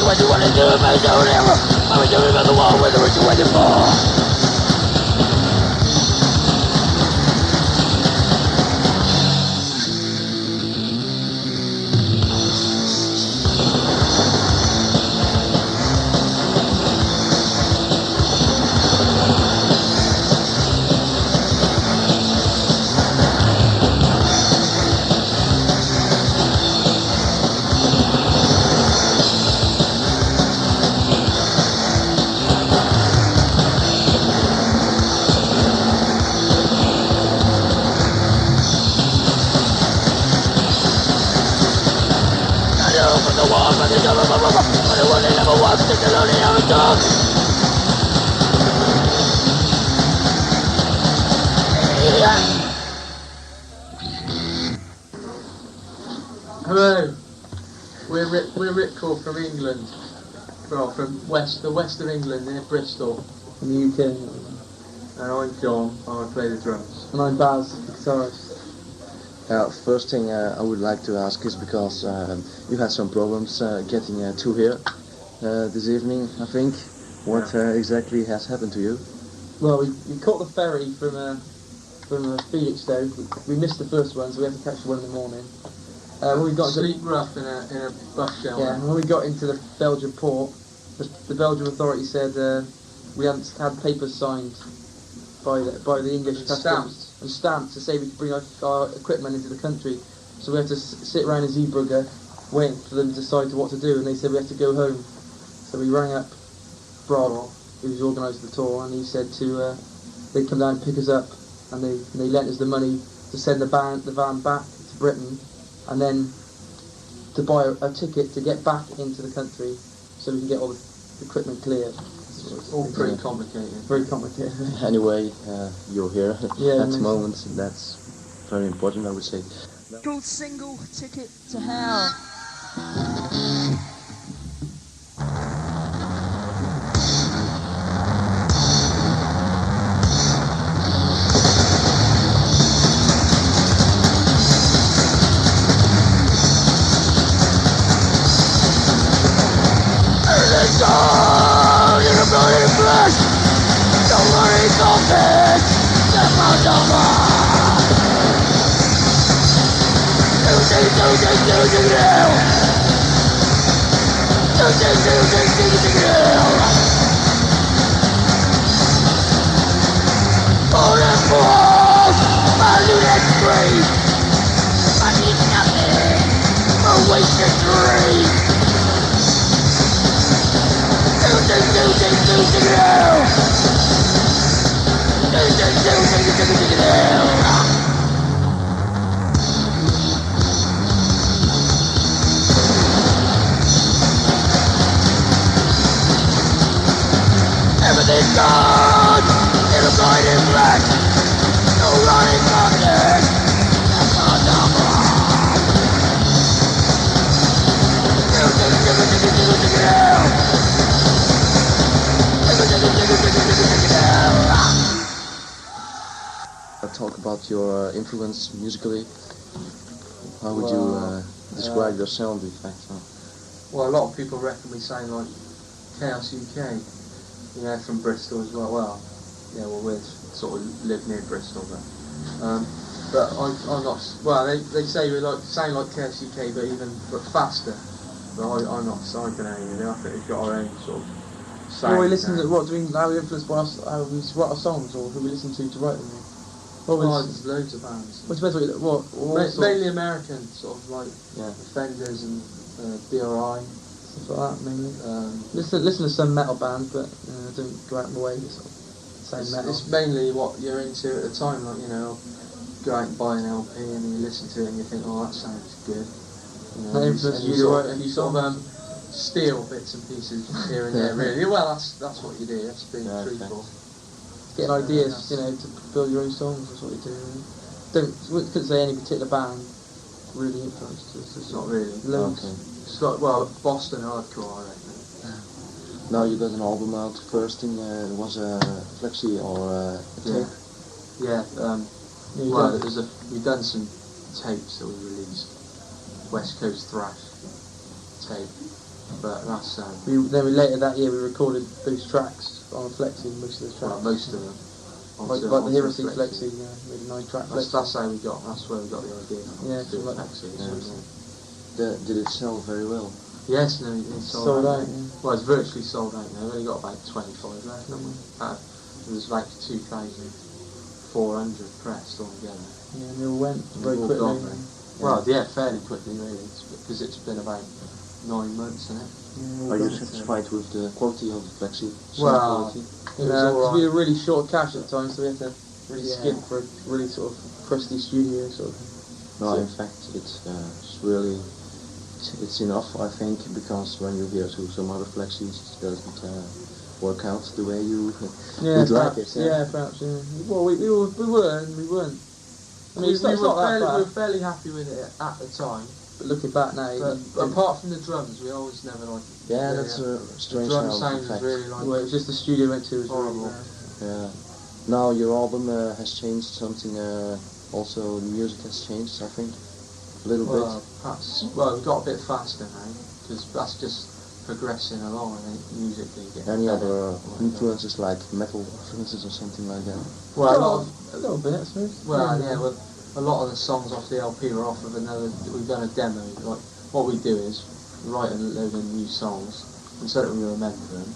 What you wanna do if I don't ever? I'm doing about the wall, whether what you waiting for. Hello, we're Ripcord from England, well, from the west of England near Bristol, in the UK. and I'm John. I play the drums. And I'm Baz, the guitarist. First thing I would like to ask is because you had some problems getting to here this evening, I think. What exactly has happened to you? Well, we caught the ferry from Felixstowe. We missed the first one, so we had to catch the one in the morning. When we got Sleep rough in a bus shelter. Yeah, and when we got into the Belgian port, the Belgian authority said we hadn't had papers signed by the English customs and stamped to say we could bring our equipment into the country. So we had to sit around in Zeebrugge waiting for them to decide what to do, and they said we had to go home. So we rang up Rob, who's organised the tour, and he said they'd come down and pick us up, and they lent us the money to send the van back to Britain, and then to buy a ticket to get back into the country so we can get all the equipment cleared. It's all pretty complicated. Very complicated. Anyway, you're here Yeah, at the moment, and that's very important, I would say. Called Single Ticket to Hell. Everything's gone, it'll blind in black. No running from this. That's not number. Talk about your influence musically. How would you describe your sound, in fact? Well, a lot of people reckon we sound like Chaos UK. You know, from Bristol as well. Well, yeah, well, we sort of live near Bristol, but I'm not. Well, they say we sound like Chaos UK, but faster. But I'm not. So I don't know. You know, I think we've got our own sort of sound. Well, we listen to how we influenced by how we write our songs, or who we listen to write them. Well, there's loads of bands. Which depends what Mainly American, sort of like Offenders and BRI. Stuff like that, mainly. Listen to some metal bands, but don't go out of my way to sort of say metal. It's mainly what you're into at the time, like, you know, go out and buy an LP and you listen to it and you think, oh, that sounds good. You know, and you sort of steal bits and pieces here and there, really. Well, that's what you do. That's being truthful. Getting ideas, you know, to build your own songs. That's what you do. Couldn't say any particular band really influenced us. It's not really. Loads. Okay. It's like, well, Boston hardcore, I reckon. Now you got an album out. First thing was a flexi or a tape. Yeah. Well, we've done some tapes that we released. West Coast Thrash tape, but that's Then later that year we recorded those tracks on Flexi, most of the tracks. well, most of them. Like the Heresy Flexi, maybe 9-track Flexi. That's how we got. That's where we got the idea. Yeah, to do like Flexi. Did it sell very well? Yes, no, it's Sold out. Yeah. Well, it's virtually sold out now. We've only got about 25 left, haven't we? There was like 2,400 pressed altogether. Yeah, and they all went very all quickly. gone, well, yeah, fairly quickly really, because it's been about 9 months, isn't it? Yeah, Are you satisfied with the quality of the flexi? Well, quality? Because we were really short cash at the time, so we had to really skimp for a really sort of crusty studio sort of thing. No, in fact, it's really it's enough, I think, because when you hear to some other flexis, it doesn't work out the way you would like it. Yeah, perhaps. Yeah. Well, we were and we weren't. I mean, we it's not that bad. were fairly happy with it at the time. But looking back now, But apart from the drums, we always never liked it. Yeah, that's a The strange drum sound. sound In was fact. really like. well, it was just the studio went to was Horrible. really Yeah. Now your album has changed something. Also, the music has changed, I think, a little Well, perhaps. Well, we've got a bit faster now because that's just progressing along. I think musically. bit. Any other influences like metal influences or something like that? Well, a little bit, I suppose. Well, yeah, well, a lot of the songs off the LP were off of another. We've done a demo. Like what we do is write a load of new songs, and so that we remember them,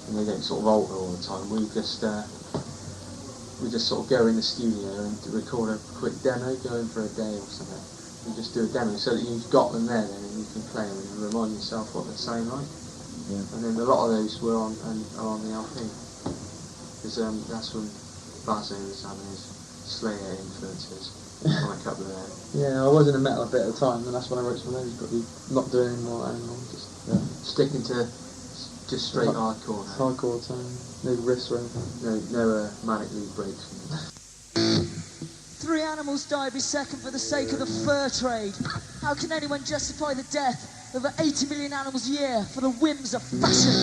and they don't sort of alter all the time. We just sort of go in the studio and record a quick demo, go in for a day or something. We just do a demo so that you've got them there then, and you can play them and remind yourself what they sound like. Yeah. And then a lot of those were on are on the LP, because that's when Bazo was having his Slayer influences. On a couple of them. Yeah, I was in a metal a bit at the time, and that's when I wrote some of those, but we're not doing any more anymore. Just Sticking to just straight hardcore now. hardcore time, no riffs or anything. No manic lead breaks. 3 animals die every second for the sake of the fur trade. How can anyone justify the death of over 80 million animals a year for the whims of fashion?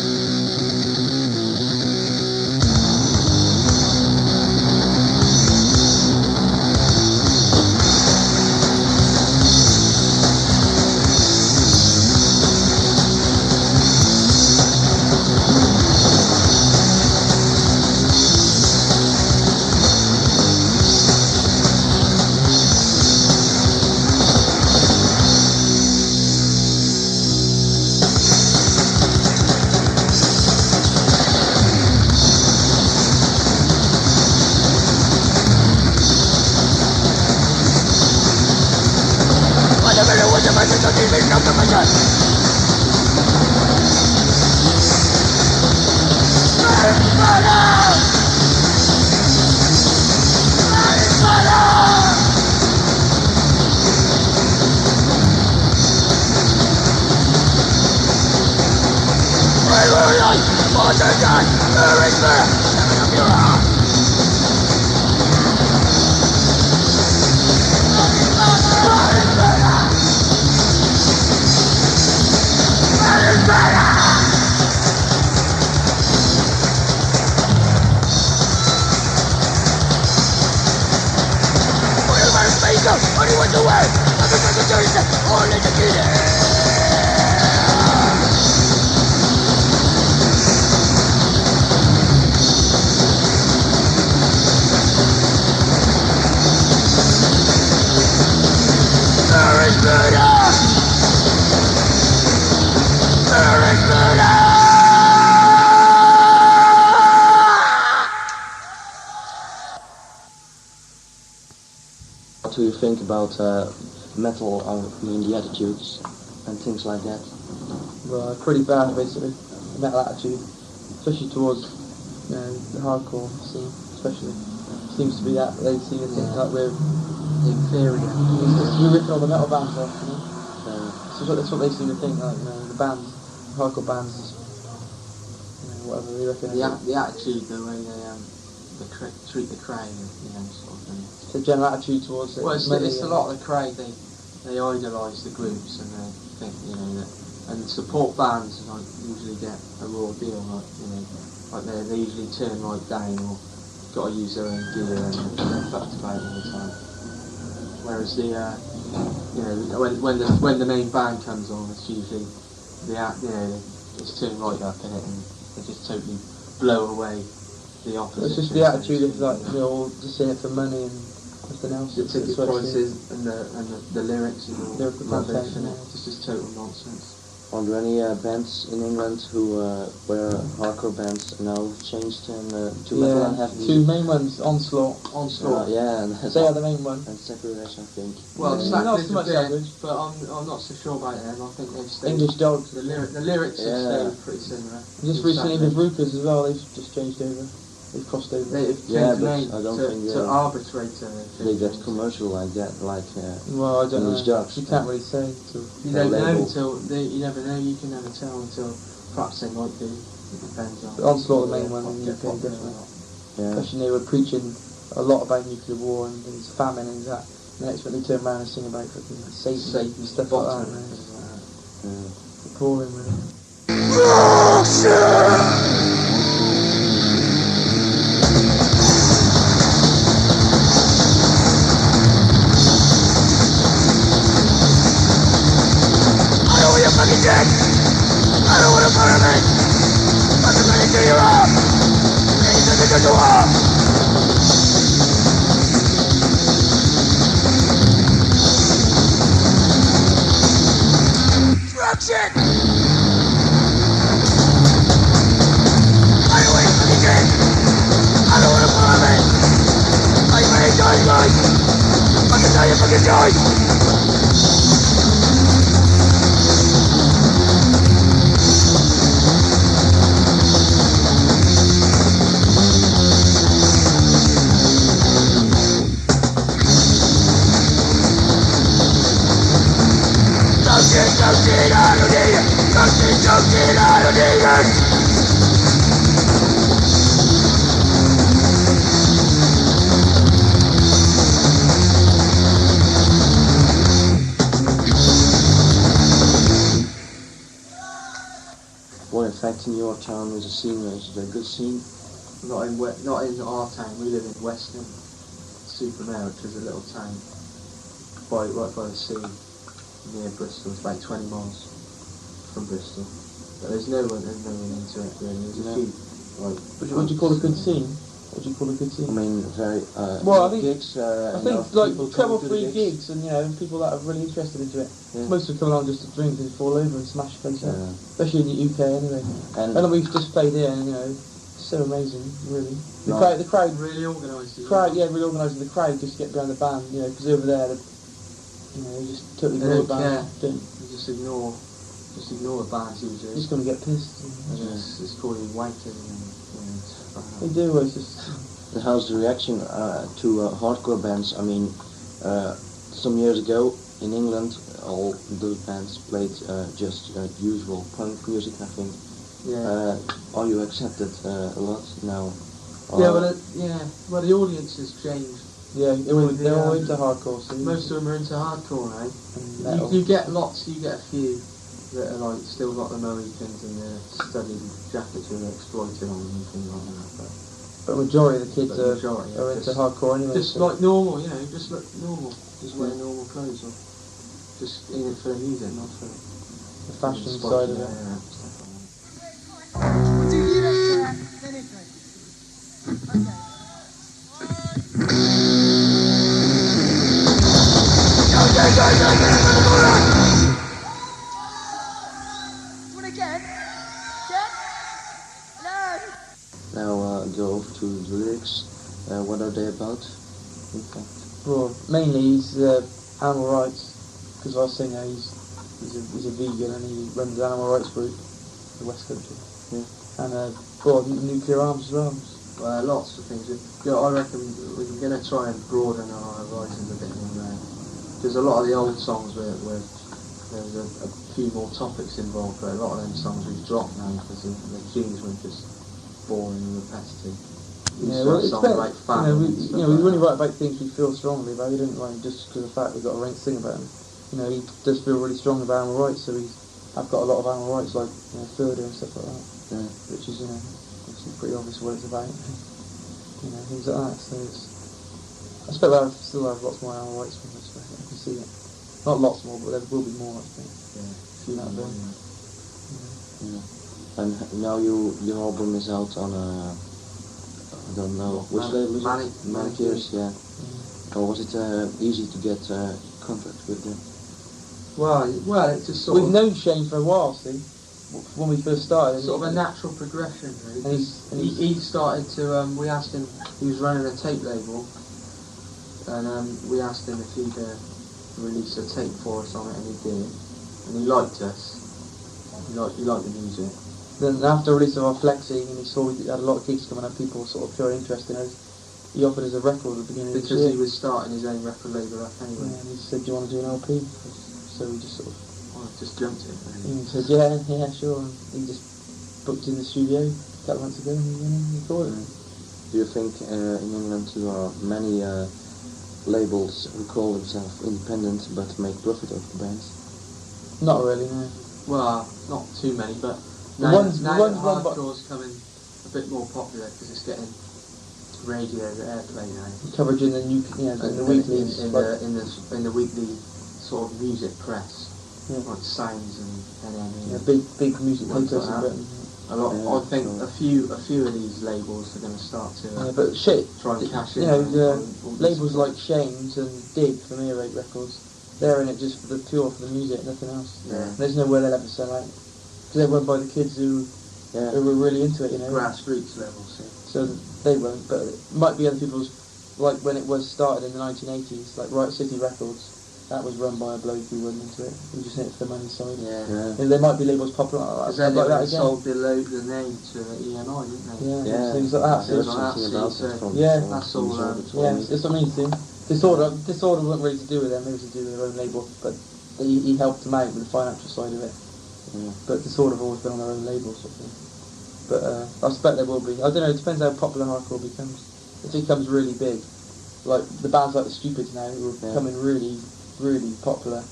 What do you think about metal? I mean, the attitudes and things like that. Well, pretty bad basically, the metal attitude, especially towards the hardcore scene, especially. Seems to be that they seem to think like we're inferior. We're ripping all the metal bands off, you know. So that's what they seem to think, like, you know, the bands, hardcore bands, whatever they reckon. The attitude, the way they treat the crowd, you know, sort of thing. The general attitude towards it. Well, it's a lot of the crowd. They idolise the groups and they think, you know, that and support bands like usually get a raw deal, like like they usually turn right down or got to use their own gear and they're fucked about all the time. Whereas the when the main band comes on, it's usually they just turn right up in it and they just totally blow away the opposition. It's just the attitude of like they're all just in it for money and nothing else. The ticket prices and the lyrics and all Lyrical rubbish, content, and yeah. it's just total nonsense. Are there any bands in England who were hardcore bands now changed to metal and have two main ones, Onslaught. yeah, and They are the main one. and Sacrilege, I think. Well, Yeah. Not so Sacrilege much a bit, Sacrilege. but I'm not so sure about them. I think they've stayed. English Dogs. The lyrics have Yeah. stayed pretty similar. Just recently with Rupers as well, they've just changed over. They've crossed over. They've Yeah, changed but name I don't think to Arbitrator. they get commercial like that, like Well, I don't English know. Dogs. You can't really say. You don't know you never know. You can never tell until perhaps they might do. It depends on. But Onslaught, the main one in the UK, definitely. Yeah. Especially they were preaching a lot about nuclear war and there's famine and that. The next minute they turn around and sing about fucking Satan and stuff like that. Man. It's appalling, really. I know where you're fucking dead. I don't wanna murder me. But I'm gonna kill you up. Please let me go to war. Drugshit. I know where you're fucking dead. I don't wanna murder me. I may die, guys. I can tell you fucking die. Drugshit, I don't need it. Drugshit, I don't need it. What in fact in your town is a scene? Is it a good scene? Not in our town. We live in Weston, Supermare, which is a little town right by the sea near Bristol. It's about 20 miles from Bristol. But there's no one into it really. There's a few What do you call a good scene? What do you call a good scene? I mean, very Well, I think- gigs. I think like 2 or 3 gigs and people that are really interested into it. Yeah. Most of them come along just to drink and fall over and smash the place up. Yeah. Especially in the UK anyway. And And we've just played here and it's so amazing, really. The Right. crowd, really organised. really organising the crowd just to get behind the band, because over there, they just totally They ignore the don't band. care. You just ignore the bands They're usually. just going to get pissed. And it's calling you wanking and stuff They like that. do, it's just... And how's the reaction to hardcore bands? I mean, some years ago in England, all those bands played just usual punk music, I think. Yeah. Are you accepted a lot now? Well, the audience has changed. Yeah, With they're all the, into hardcore, so... Most of them are into hardcore now. and metal. You get a few that are like still got the Mohicans and the studded jackets with exploited on them and things like that. But majority of the kids But the majority are into hardcore anyway. Just so like normal, just look normal. Just wear normal clothes or just in it for the music, not for the fashion the side of it. yeah, stuff like Do you don't care anything? Okay. Do it again? Again? No. Now go over to the lyrics. What are they about? In fact, Well, mainly he's animal rights, because our singer he's a vegan and he runs the animal rights group, in the West Country. Yeah. And nuclear arms as well. Well, lots of things. I reckon we're going to try and broaden our horizons a bit more. Because a lot of the old songs where there's a few more topics involved, but a lot of them songs we've dropped now because the tunes were just boring and repetitive. Yeah, well, it's songs better, like famine and stuff we like only that. write about things we feel strongly about. We don't write just because of the fact we've got a right to sing about them. He does feel really strong about animal rights, so he have got a lot of animal rights, like Furder and stuff like that, Yeah. which is obviously pretty obvious what it's about. Things like that. So I expect I still have lots more animal rights from this. I can see it. Not lots more, but there will be more. I think. Yeah. A few out there. Yeah. And now your album is out on I don't know which label is it? Manic Years, yeah. Or was it easy to get contact with them? Well, it's just sort We've of known Shane for a while, see, when we first started. sort of a natural progression, really. And He started to. We asked him. He was running a tape label, and we asked him if he'd release a tape for us on it, and he did. And he liked us. He liked the music. Then after the release of our Flexi, and he saw we had a lot of gigs coming up, people sort of showed interest in us. He offered us a record at the beginning of the Because year. he was starting his own record label up anyway. Yeah, and he said, "Do you want to do an LP?" So we just sort of. I just jumped it. Really. And he said, "Yeah, sure." And he just booked in the studio a couple months ago, and we went in and recorded it. Do you think in England there are many labels who call themselves independent but make profit off the bands? Not really, no. Well, not too many, but The now ones that run by- hardcore's coming a bit more popular because it's getting radio airplay now. Coverage in the in the weeklies, in the weekly sort of music press, Yeah. like Sounds and NME. big music Ones papers like in that. Britain. A lot. Yeah, I think sure. a few of these labels are going to start to Yeah, but shit, try and cash in. you know, on the all labels this. like Shane's and Dig from Earache Records, they're in it just for the music, nothing else. Yeah. There's nowhere they'll ever sell out. Because they're run by the kids who were really into it, Grassroots levels. Yeah. So they won't, but it might be other people's, like when it was started in the 1980s, like Riot City Records, that was run by a bloke who wasn't into it, who just hit it for the money side. Yeah. And there might be labels popular Because like then they that again. sold the name to EMI, didn't they? Yeah, things like that. There's So something about it from Yeah. That's all, yeah, it's what I mean, Tim. Disorder wasn't really to do with them, it was to do with their own label, but he helped them out with the financial side of it. Yeah. But Disorder have always been on their own label sort of thing. But I expect there will be. I don't know, it depends how popular hardcore becomes. If it becomes really big, like the bands like the Stupids now who are becoming really, really popular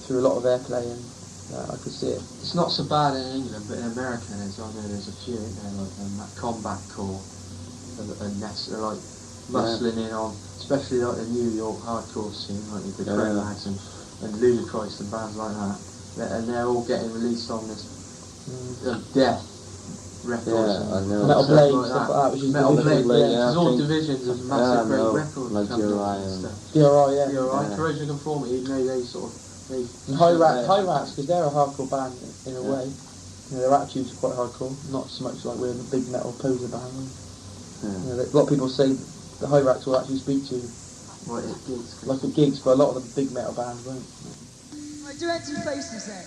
through a lot of airplay, and I could see it. It's not so bad in England, but in America I know there's a few, isn't there, like that Combat Core and they're like muscling in on, especially like the New York hardcore scene, like the Greylags and Ludacris and bands like that, and they're all getting released on this Death Records and Metal Blade, like stuff like that, which is Metal Division, Blade, yeah. it's all divisions of massive great record like companies DRI and and stuff. DRI, yeah. DRI, Corrosion of Conformity, even though they sort of And High Rats, because they're a hardcore band in a way. Their attitudes are quite hardcore, not so much like we're the big metal poser band. A lot of people say the High Rats will actually speak to you Right, at gigs. like at gigs, but a lot of the big metal bands won't. Right, do Empty Faces then.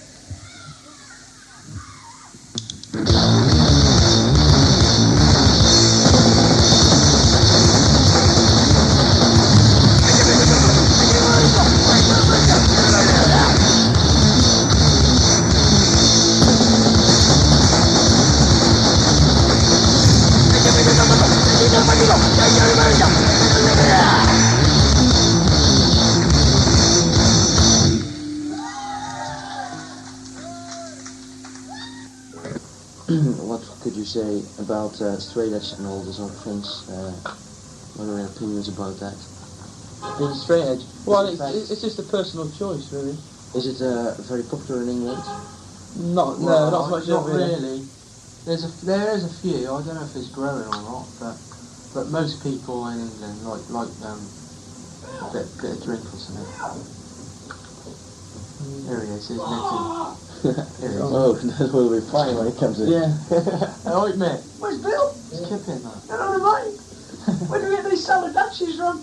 What could you say about straight edge and all those other things? What are your opinions about that? Being straight edge. Well, it's just a personal choice, really. Is it very popular in England? Not so much. Not really. There is a few. I don't know if it's growing or not, but most people in England like a bit of drink or something. Here he is, here's Nicky. Here he is. Oh, that will be fine when it comes in. Yeah. Alright, mate. Where's Bill? Just keep in that. Hello, mate. Where do we get these salad Dutchies from?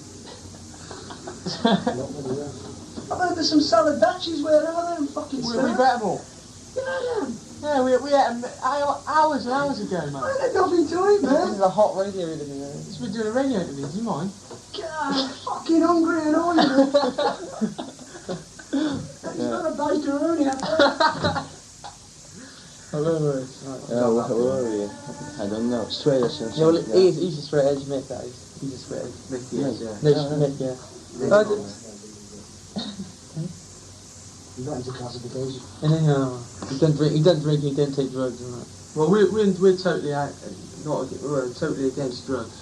I've heard there's some salad Dutchies wherever they're fucking We stuff. better more. You know them? Yeah, we ate them hours and hours ago, man. They're nothing to eat, This man. is a hot radio interview. Just been doing a radio interview, do you mind? God, I'm fucking hungry and all, you know. He's not a baker, only Hello, Where were we? I don't know. Straight edge and yeah, well, something, he's a straight edge, Mick, that is. He's a straight edge. Nicky is, yeah. No, Mick, yeah. You got into classification. Anyhow, he don't drink, he don't take drugs and that. Well, we're totally we're totally against drugs,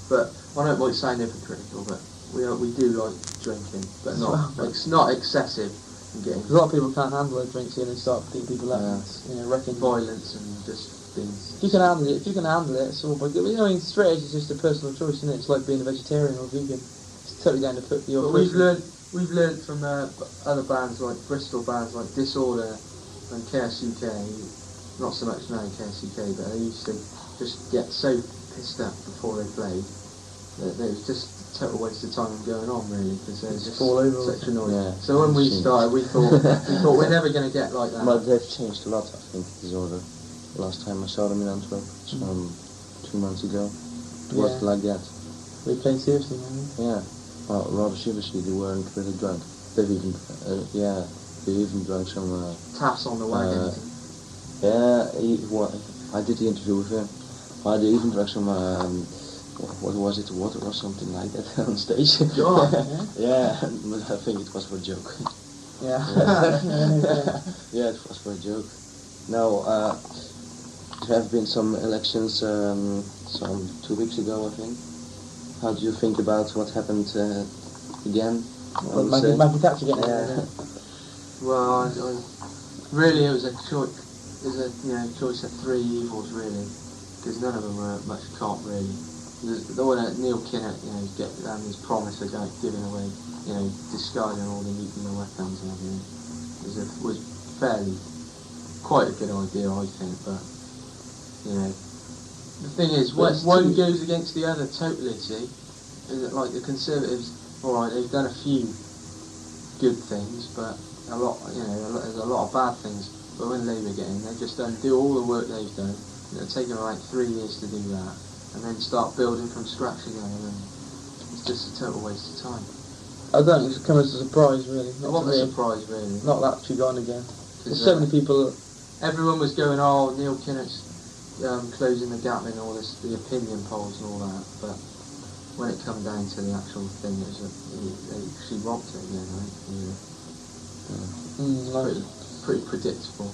but I know it might sound hypocritical, but we do like drinking, but not excessive and getting A lot of people can't handle their drinks here and they start beating people up, wrecking violence and just being. If you can handle it, it's all by good. You know, I mean, straight edge is just a personal choice, isn't it? It's like being a vegetarian or vegan. It's totally down to your. But we've learned from other bands like Bristol bands like Disorder and KSUK. Not so much now KSUK, but they used to just get so pissed up before they played that it was just a total waste of time going on, really, because they're just fall over such a noise. Yeah. So when we started, we thought we're never going to get like that. But they've changed a lot, I think, Disorder. Last time I saw them in Antwerp, 2 months ago, it was like that. They played seriously, man. Yeah, well, rather seriously, they weren't really drunk. They've even, they even drank some. Taps on the wagon. I did the interview with him. They even drank some. What was it? Water or something like that on stage. Yeah, but I think it was for a joke. Yeah. Yeah, it was for a joke. Now, there have been some elections some 2 weeks ago, I think. How do you think about what happened again? Thatchula getting it. Well, really, it was a choice. It was a choice of three evils, really, because none of them were much cop, really. The one that Neil Kinnock, get his promise about giving away, discarding all the nuclear weapons and everything, was fairly quite a good idea, I think. But the thing is, one goes against the other totally. See, is it like the Conservatives? All right, they've done a few good things, but a lot, there's a lot of bad things. But when Labour get in, they just do all the work they've done. It'll take them like 3 years to do that, and then start building from scratch again, and it's just a total waste of time. I don't think it's come as a surprise, really. It wasn't a surprise, really. Not that she gone again. There's so many people. Everyone was going, oh, Neil Kinnock's closing the gap in all this, the opinion polls and all that, but when it come down to the actual thing, she rocked it again, right? Pretty predictable.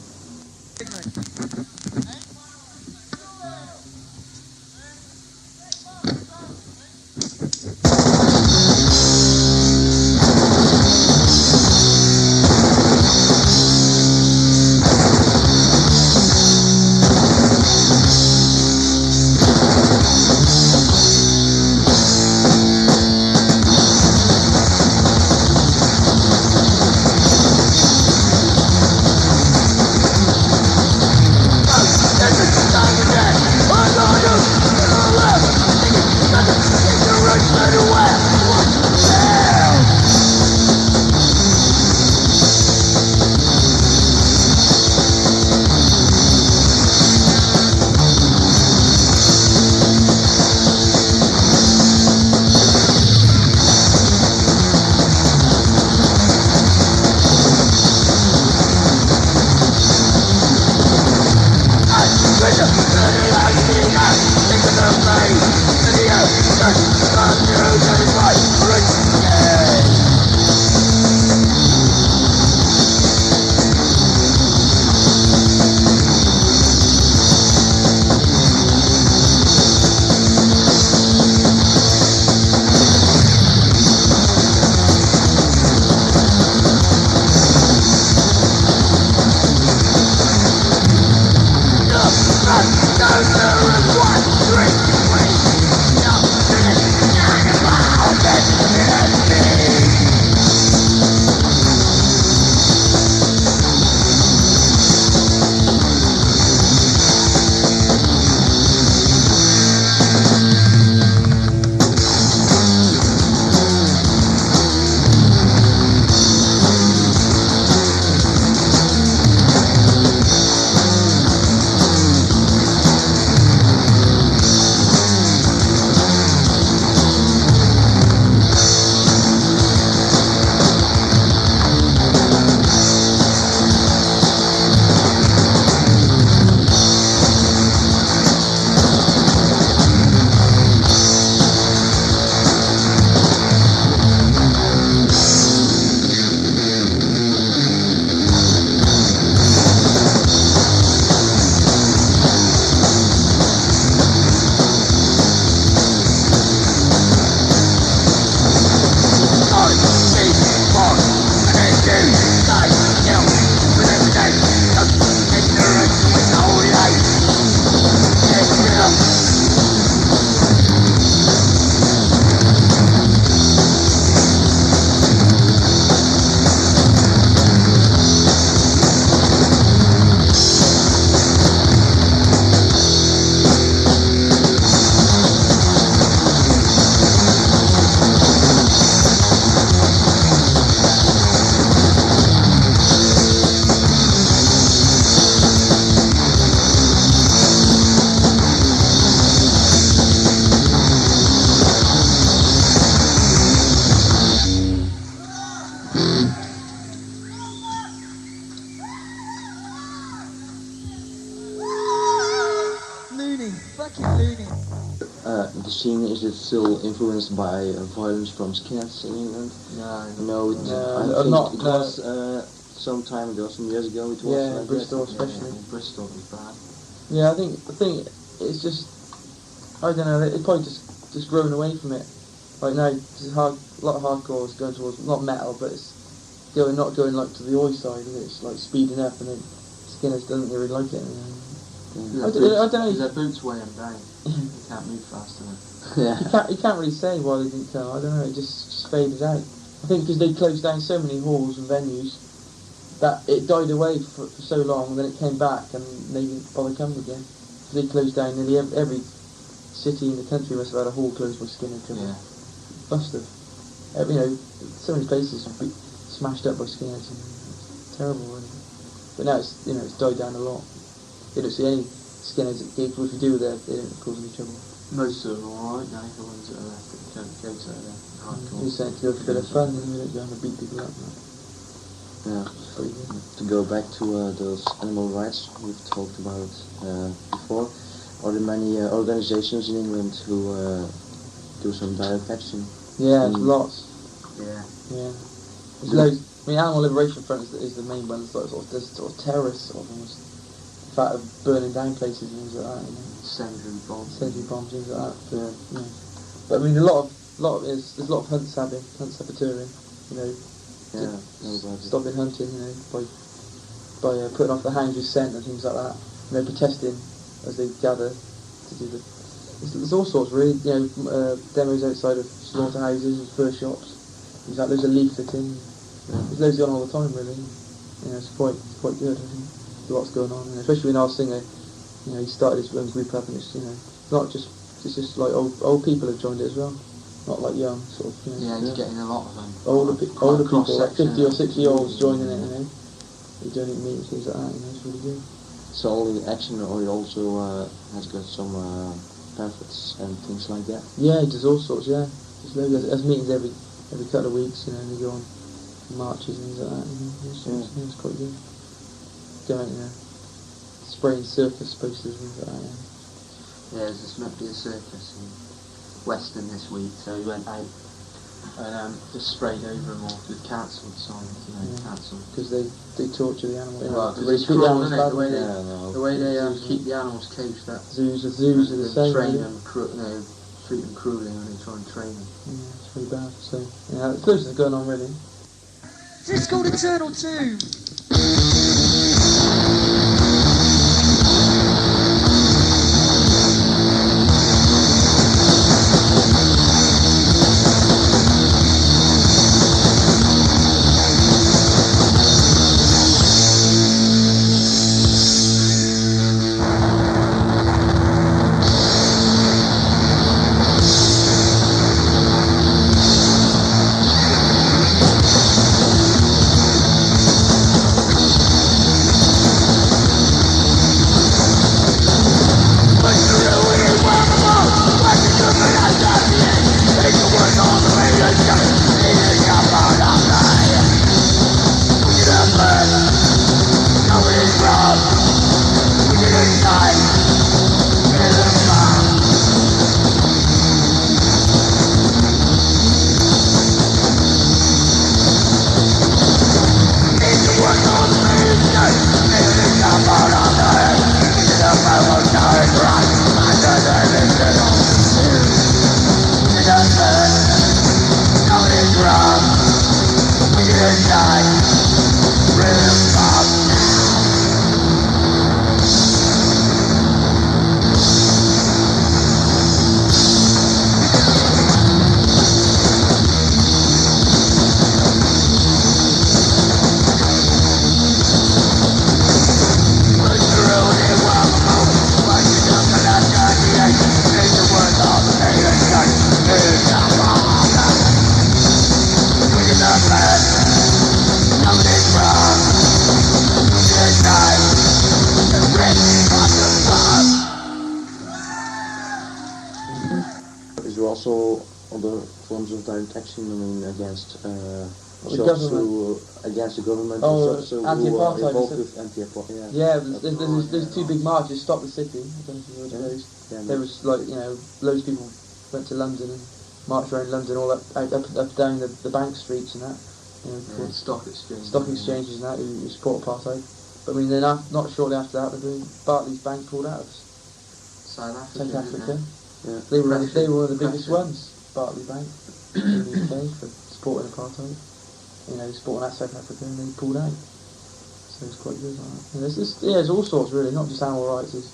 the scene, is it still influenced by violence from skinheads in England? No, it was some time ago, some years ago. It was. Yeah, Bristol especially. Yeah, Bristol was bad. Yeah, I think it's just, I don't know. It's probably just grown away from it. Like now, a lot of hardcore is going towards not metal, but it's not going like to the oi side, and it's like speeding up, and then Skinner's doesn't really like it. I don't know. Their boots weigh them down. You can't move fast enough. Yeah. You can't really say why they didn't come. I don't know. It just faded out. I think because they closed down so many halls and venues that it died away for so long, and then it came back, and they didn't bother coming again. They closed down nearly every city in the country must have had a hall closed by Skinner. Yeah. Must have. So many places smashed up by skinheads. It's terrible, really. But now it's died down a lot. You don't see any skinheads at gigs. What if you do there, they don't cause any trouble. Most of them are alright now. The ones that are left at the gigs that are hardcore. You're saying to go for a bit of fun, and you don't go and beat people up. Yeah. To go back to those animal rights we've talked about before, are there many organizations in England who do some direct action? Yeah, lots. Yeah. There's loads. I mean, Animal Liberation Front is the main one. It's like sort of terrorist sort of almost. The fact of burning down places and things like that. Sentry bombs, things like that. But I mean, there's a lot of hunt saboteuring. Stopping hunting. By putting off the hounds with scent and things like that. Protesting as they gather to do the. There's all sorts, really. Demos outside of slaughterhouses and fur shops. There's like loads of leafleting. There's loads going on all the time, really. It's quite good. I think lots going on, especially when our singer, he started his own group up, and it's not just it's just like old people have joined it as well, not like young sort of. Yeah, he's getting a lot of them. Older people, like 50 or 60-year-olds joining it. They're doing meetings, things like that. It's really good. So only action, or he also has got some pamphlets and things like that. Yeah, he does all sorts. Yeah, there's meetings every couple of weeks. And they go on marches and things like that. It's quite good. Going spraying circus posters and things like that. Yeah, there's meant to be a circus in Weston this week, so we went out and just sprayed over them all with cancelled signs. Cancelled because they torture the animals. Well, because it's cruel, isn't it? The way they keep the animals caged up. Zoos are the same. Train them, treat them cruelly when they try and train them. Yeah, it's really bad. So it's loads that's going on, really. This is called Eternal Tomb. Also other forms of direct action, against against the government. Anti-apartheid. Involved with anti-apartheid. Yeah, there's two big marches. Stop the City. I don't know if you heard of those. There was loads of people went to London and marched around London, all up down the bank streets and that. You know, Yeah, stock exchange. stock exchanges and that who support apartheid. But I mean, then not shortly after that, Barclays Bank pulled out of South Africa. South Africa. Yeah. They were one of the biggest ones, Barclays Bank, in the UK for supporting apartheid. You know, supporting that South Africa, and they pulled out. So it's quite good. Like that. And there's all sorts really, not just animal rights. There's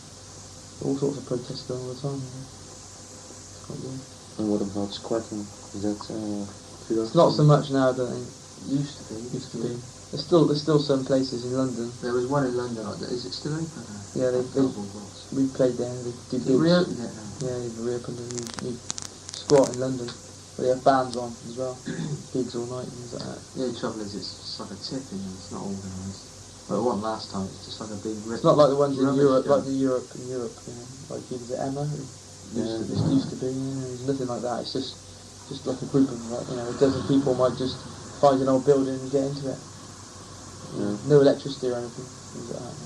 all sorts of protests going all the time. It's quite good. And what about squatting? Is that It's not so much now, I don't think. Used to be. Used to be. There's still some places in London. There was one in London. Is it still open now? Yeah, we played there. They do They gigs. reopened it now. Yeah, they've reopened a new spot in London. But they have bands on as well. Gigs all night and things like that. Yeah, the trouble is it's like a tip, and it's not organised. But it wasn't last time. It's just like a big. It's not like the ones in rubbish Europe, show. like in Europe, you know, like gigs at Emma. Used to be. There's nothing like that. It's just like a group of like, a dozen people might just find an old building and get into it. Yeah. No electricity or anything. Things like that.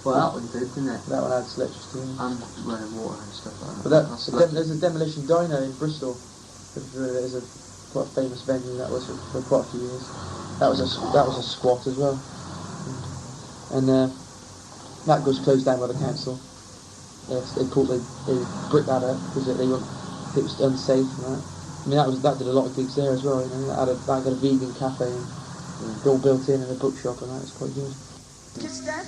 Well, that one did, didn't it? That one had electricity. And running water and stuff like that. But there's a demolition diner in Bristol. There's a quite a famous venue that was for quite a few years. That was a squat as well. And that was closed down by the council. Yes, they bricked that up because it was unsafe and that. I mean that did a lot of gigs there as well. You know, that got a vegan cafe and all built in and a bookshop and that. It's quite good. Kids dead?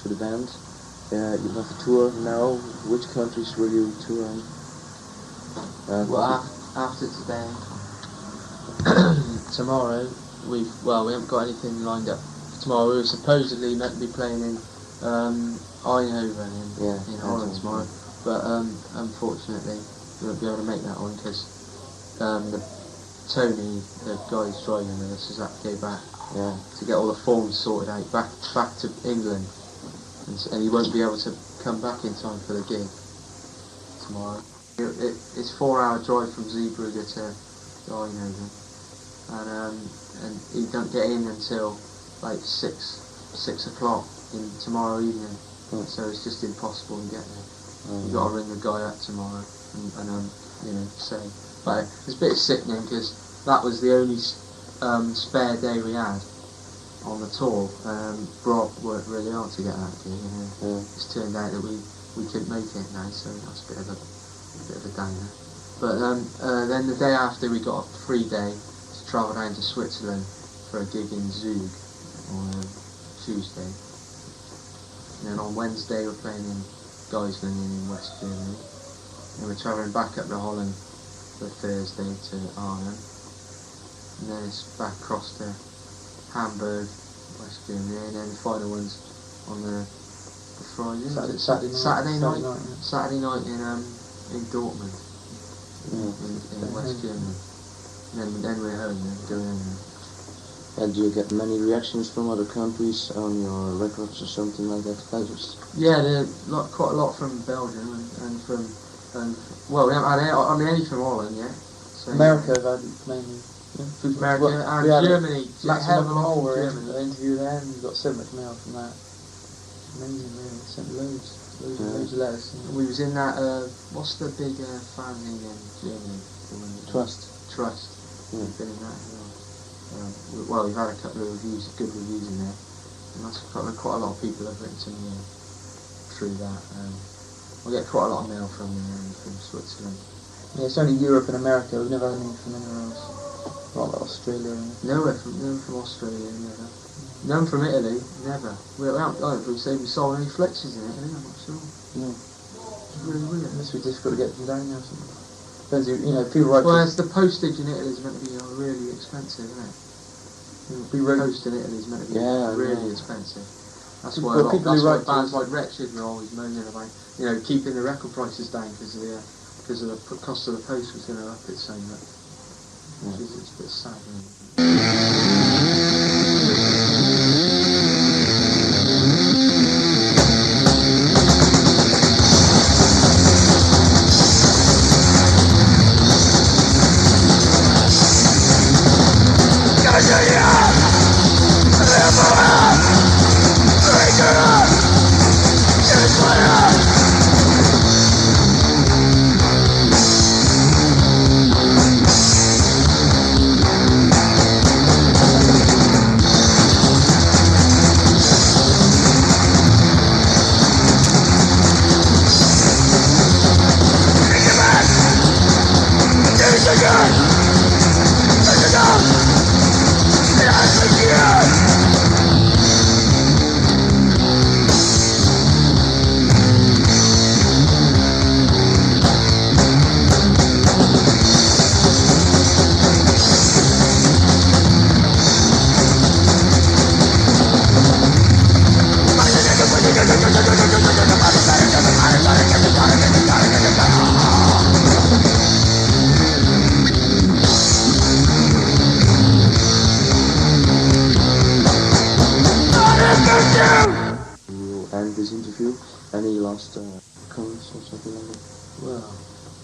To the band. You have a tour now. Which countries will you tour in? Well, after today, tomorrow, we haven't got anything lined up. Tomorrow we were supposedly meant to be playing in Eindhoven in Holland tomorrow, but unfortunately we won't be able to make that one because Tony, the guy who's driving with us, has had to go back to get all the forms sorted out back to England. And he won't be able to come back in time for the gig tomorrow. It's 4-hour drive from Zeebrugge to Eindhoven, and you don't get in until like 6 o'clock in tomorrow evening. Yeah. So it's just impossible to get there. Oh, You've got to ring the guy up tomorrow and say. But it's a bit sickening because that was the only spare day we had on the tour. Rob worked really hard to get that gig, and it's turned out that we couldn't make it now, so that's a bit of a downer. But then the day after, we got a free day to travel down to Switzerland for a gig in Zug on Tuesday. And then on Wednesday we're playing in Geislingen in West Germany. And we're travelling back up to Holland for Thursday to Arnhem. And then it's back across to Hamburg, West Germany, and then the final one's on the Friday. Saturday night. Yeah. Saturday night in Dortmund, in West Germany. And then we're home, going home. And do you get many reactions from other countries on your records or something like that? Yeah, quite a lot from Belgium and from well, we haven't had any from Holland yet. So, America, I've had mainly. Yeah. America and Germany. Like Heaven a lot Hole, from we're Germany. in interview there, and we got so much mail from that. Amazing, really. Sent loads of letters. We was in that. What's the big fan thing in Germany? Trust. We've been in that as well. We've had a couple of good reviews in there, and that's quite a lot of people have written to me through that. I get quite a lot of mail from Switzerland. Yeah, it's only Europe and America. We've never had anything from anywhere else. Not like Australia. None from Australia, never. None from Italy, never. We say we sold any flexes in Italy. I'm not sure. No. It's really weird. It must be difficult to get them down there or something. Depends, people write. Well, it's the postage in Italy is meant to be really expensive, isn't it? Post in Italy is meant to be really expensive. That's why bands like Wretched were always moaning about, keeping the record prices down because of the cost of the post was going to up it so much. It's a bit sad, really.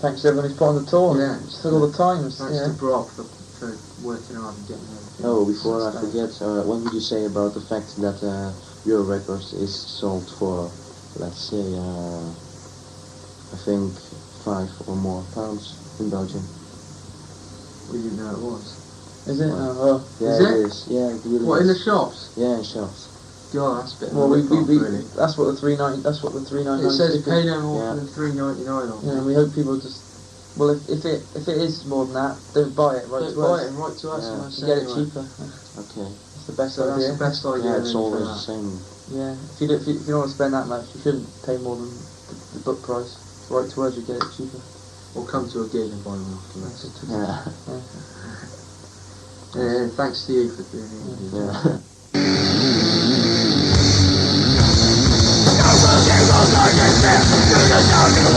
Thanks to everyone who's put on the tour. Yeah. It's took all the time. Thanks to Brock for working hard and getting everything. Oh, before I forget, what would you say about the fact that your record is sold for, let's say, I think £5 or more in Belgium? We didn't know it was. Is it? Oh, yeah, is it it? is. Yeah, it really What, is. in the shops? Yeah, in shops. God, that's a bit. well, really. that's what the 3.99. That's what the 3.99. It says ticket- pay no more than $3.99 on. Yeah, and we hope people just. Well, if it is more than that, don't buy it. Right Don't to buy us. it and write to us Yeah. and You say get it anyway. cheaper. Okay. That's the best So that's idea. the best idea. Yeah, it's really always for the that. same. Yeah, if you don't want to spend that much, you shouldn't pay more than the book price. Right to us, you get it cheaper. Or come to a gig and buy one afterwards. Yeah. Yeah, thanks to you for doing it. Yeah. You're